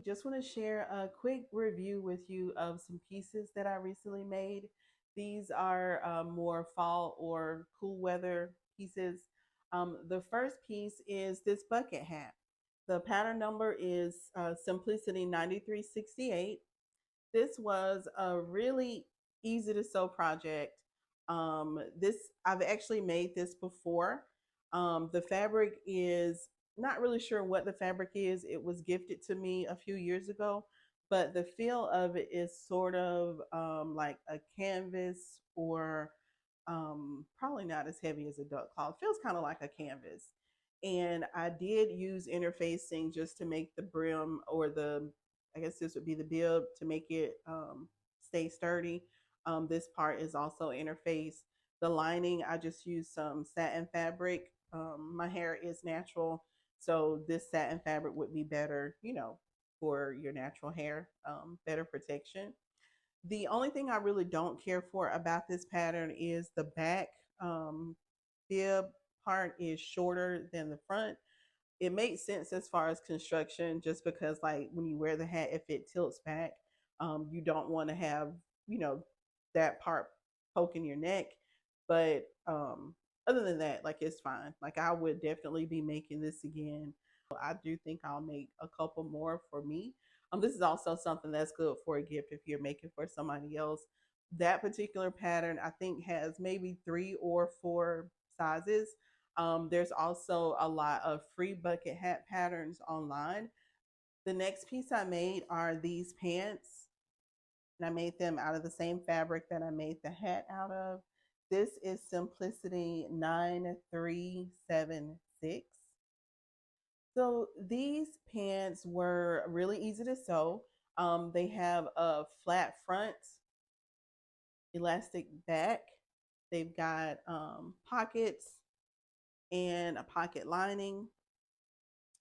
Just want to share a quick review with you of some pieces that I recently made. These are more fall or cool weather pieces. The first piece is this bucket hat. The pattern number is Simplicity 9368. This was a really easy to sew project. This I've actually made this before. The fabric is not really sure what the fabric is. It was gifted to me a few years ago, but the feel of it is sort of like a canvas or probably not as heavy as a duck cloth. It feels kind of like a canvas. And I did use interfacing just to make the brim or I guess this would be the bib to make it stay sturdy. This part is also interfaced. The lining, I just used some satin fabric. My hair is natural, so this satin fabric would be better, for your natural hair, better protection. The only thing I really don't care for about this pattern is the back bib part is shorter than the front. It makes sense as far as construction, just because like when you wear the hat, if it tilts back, you don't want to have, you know, that part poking your neck. But other than that, like it's fine. Like I would definitely be making this again. I do think I'll make a couple more for me. This is also something that's good for a gift if you're making for somebody else. That particular pattern, I think, has maybe 3 or 4 sizes. There's also a lot of free bucket hat patterns online. The next piece I made are these pants, and I made them out of the same fabric that I made the hat out of. This is Simplicity 9376. So these pants were really easy to sew. They have a flat front, elastic back. They've got pockets and a pocket lining.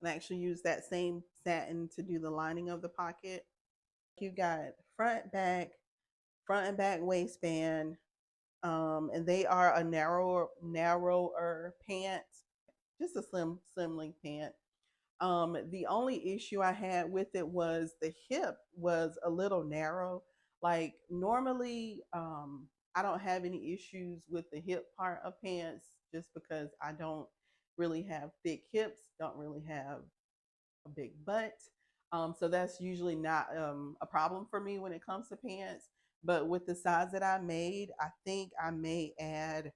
And I actually use that same satin to do the lining of the pocket. You got front and back waistband, and they are a narrower pant, just a slim length pant. The only issue I had with it was the hip was a little narrow. Like normally, I don't have any issues with the hip part of pants just because I don't really have thick hips, don't really have a big butt. So that's usually not a problem for me when it comes to pants. But with the size that I made, I think I may add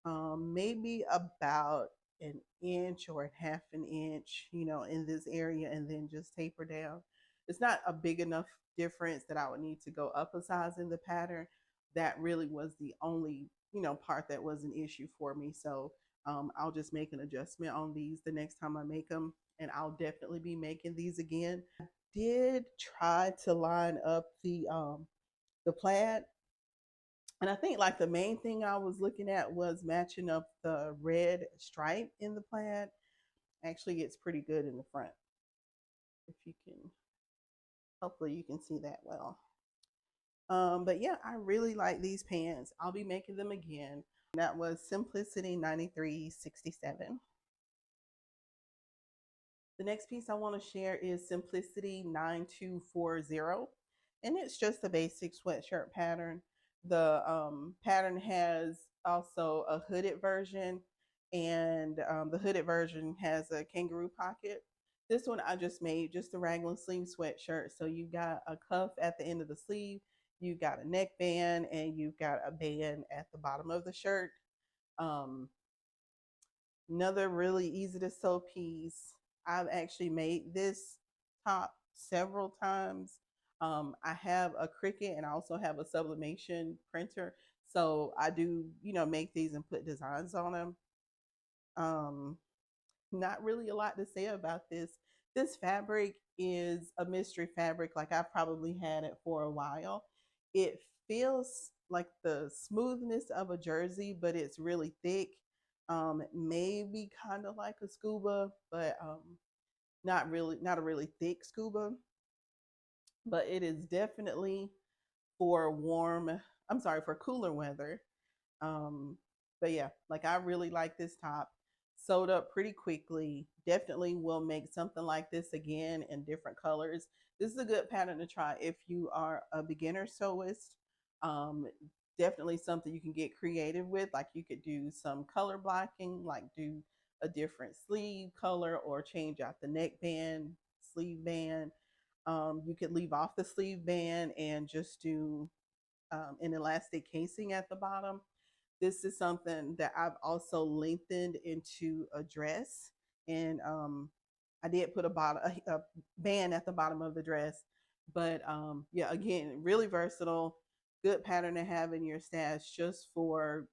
maybe about an inch or a half an inch, in this area, and then just taper down. It's not a big enough difference that I would need to go up a size in the pattern. That really was the only, part that was an issue for me. So I'll just make an adjustment on these the next time I make them, and I'll definitely be making these again. Did try to line up the plaid, and I think like the main thing I was looking at was matching up the red stripe in the plaid. Actually, it's pretty good in the front. If you can, hopefully you can see that well. But yeah, I really like these pants. I'll be making them again. That was Simplicity 9367. The next piece I want to share is Simplicity 9240. And it's just a basic sweatshirt pattern. The pattern has also a hooded version, and the hooded version has a kangaroo pocket. This one I just made just a raglan sleeve sweatshirt. So you got a cuff at the end of the sleeve, you got a neckband, and you've got a band at the bottom of the shirt. Um, Another really easy to sew piece. I've actually made this top several times. I have a Cricut, and I also have a sublimation printer. So I do, make these and put designs on them. Um, Not really a lot to say about this. This fabric is a mystery fabric. Like I've probably had it for a while. It feels like the smoothness of a jersey, but it's really thick. Maybe kind of like a scuba, but not a really thick scuba. But it is definitely for warm. I'm sorry, for cooler weather. Um, but yeah, like I really like this top. sewed up pretty quickly. Definitely will make something like this again in different colors. This is a good pattern to try if you are a beginner sewist. Um, Definitely something you can get creative with. Like you could do some color blocking, like do a different sleeve color or change out the neckband, sleeve band. You could leave off the sleeve band and just do an elastic casing at the bottom. This is something that I've also lengthened into a dress, and I did put a band at the bottom of the dress. But yeah, again, really versatile, good pattern to have in your stash, just for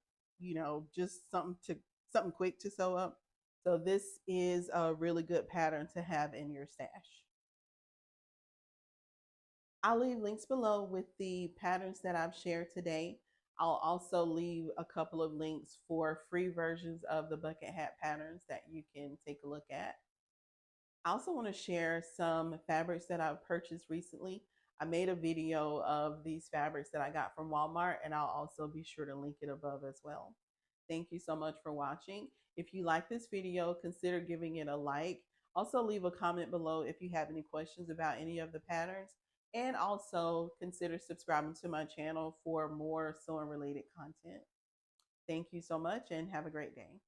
just something quick to sew up. So this is a really good pattern to have in your stash. I'll leave links below with the patterns that I've shared today. I'll also leave a couple of links for free versions of the bucket hat patterns that you can take a look at. I also want to share some fabrics that I've purchased recently. I made a video of these fabrics that I got from Walmart, and I'll also be sure to link it above as well. Thank you so much for watching. If you like this video, consider giving it a like. Also leave a comment below if you have any questions about any of the patterns. And also consider subscribing to my channel for more sewing related content. Thank you so much and have a great day.